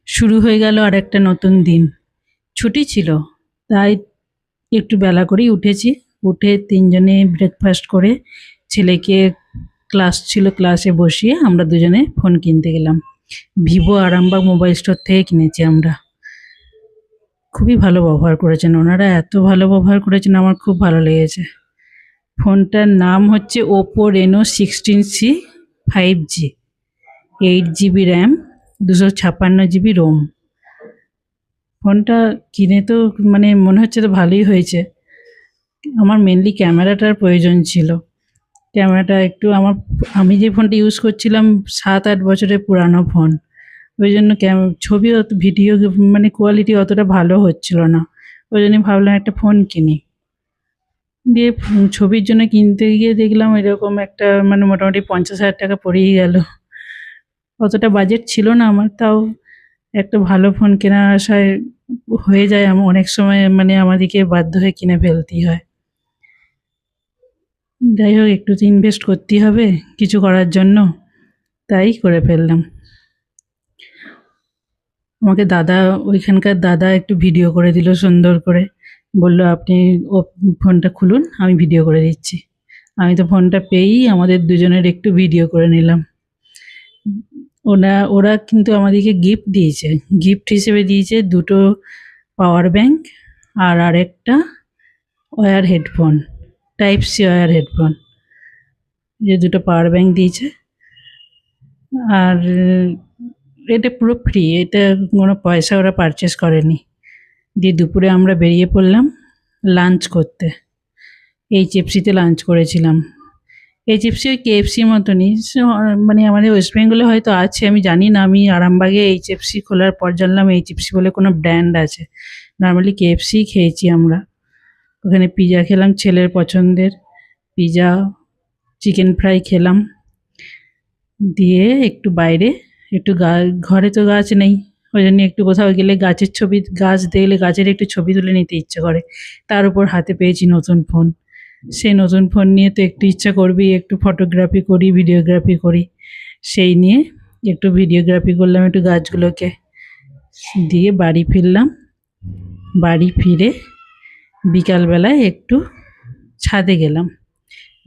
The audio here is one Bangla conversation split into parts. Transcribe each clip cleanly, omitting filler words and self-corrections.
শুরু হয়ে গেল আর একটা নতুন দিন। ছুটি ছিল, তাই একটু বেলা করেই উঠেছি। উঠে তিনজনে ব্রেকফাস্ট করে ছেলেকে ক্লাস ছিল, ক্লাসে বসিয়ে আমরা দুজনে ফোন কিনতে গেলাম। ভিভো আরামবাগ মোবাইল স্টোর থেকে কিনেছি আমরা। খুবই ভালো ব্যবহার করেছেন ওনারা, এত ভালো ব্যবহার করেছেন, আমার খুব ভালো লেগেছে। ফোনটার নাম হচ্ছে Oppo Reno 16C 5G, 8GB RAM, 256GB Rome. ফোনটা কিনে তো মানে মনে হচ্ছে তো ভালোই হয়েছে। আমার মেনলি ক্যামেরাটার প্রয়োজন ছিল। ক্যামেরাটা একটু আমি যে ফোনটা ইউজ করছিলাম 7-8 বছরের পুরানো ফোন। ওই জন্য ছবি ভিডিও মানে কোয়ালিটি অতটা ভালো হচ্ছিল না। ওই জন্যই ভাবলাম একটা ফোন কিনি। দিয়ে ছবির জন্য কিনতে গিয়ে দেখলাম এরকম একটা মানে মোটামুটি 50,000 টাকা পড়েই গেল। অতটা বাজেট ছিল না আমার, তাও একটা ভালো ফোন কেনার আশায় হয়ে যায় অনেক সময় মানে আমাদেরকে বাধ্য হয়ে কিনে ফেলতেই হয়। যাই হোক, একটু তো ইনভেস্ট করতেই হবে কিছু করার জন্য, তাই করে ফেললাম। আমাকে ওইখানকার দাদা একটু ভিডিও করে দিল সুন্দর করে। বলল, আপনি ফোনটা খুলুন, আমি ভিডিও করে দিচ্ছি। আমি তো ফোনটা পেয়েই আমাদের দুজনের একটু ভিডিও করে নিলাম। ওরা কিন্তু আমাদেরকে গিফট দিয়েছে। গিফট হিসেবে দিয়েছে 2টো পাওয়ার ব্যাংক আর আরেকটা wire headphone, type C wire headphone. যে 2টো পাওয়ার ব্যাংক দিয়েছে। আর এটা পুরো ফ্রি, এটা কোনো পয়সা ওরা পারচেস করেনি। দিয়ে দুপুরে আমরা বেরিয়ে পড়লাম লাঞ্চ করতে। এইচএফসিতে লাঞ্চ করেছিলাম। এইচএফসি ওই কেএফসির মতনই, মানে আমাদের ওয়েস্ট বেঙ্গলে হয়তো আছে, আমি জানি না। আমি আরামবাগে এইচএফসি খোলার পর জানলাম এইচএফসি বলে কোনো ব্র্যান্ড আছে। নর্মালি কেএফসি খেয়েছি আমরা। ওখানে পিৎজা খেলাম, ছেলের পছন্দের পিৎজা, চিকেন ফ্রাই খেলাম। দিয়ে একটু বাইরে একটু ঘরে তো গাছ নেই, ওই জন্য একটু কোথাও গেলে গাছ দেখলে গাছের একটু ছবি তুলে নিতে ইচ্ছে করে। তার উপর হাতে পেয়েছি নতুন ফোন। সেই নতুন ফোন নিয়ে তো একটু ইচ্ছা করবেই, একটু ফটোগ্রাফি করি, ভিডিওগ্রাফি করি। সেই নিয়ে একটু ভিডিওগ্রাফি করলাম একটু গাছগুলোকে। দিয়ে বাড়ি ফিরলাম। বাড়ি ফিরে বিকালবেলায় একটু ছাদে গেলাম।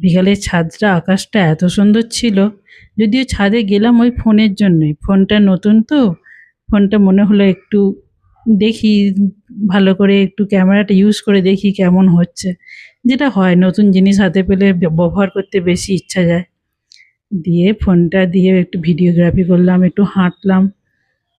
বিকালের ছাদটা, আকাশটা এত সুন্দর ছিল। যদিও ছাদে গেলাম ওই ফোনের জন্যই, ফোনটা নতুন তো, ফোনটা মনে হলো একটু দেখি ভালো করে, একটু ক্যামেরাটা ইউজ করে দেখি কেমন হচ্ছে। যেটা হয়, নতুন জিনিস হাতে পেলে ব্যবহার করতে বেশি ইচ্ছা যায়। দিয়ে ফোনটা দিয়ে একটু ভিডিওগ্রাফি করলাম, একটু হাঁটলাম।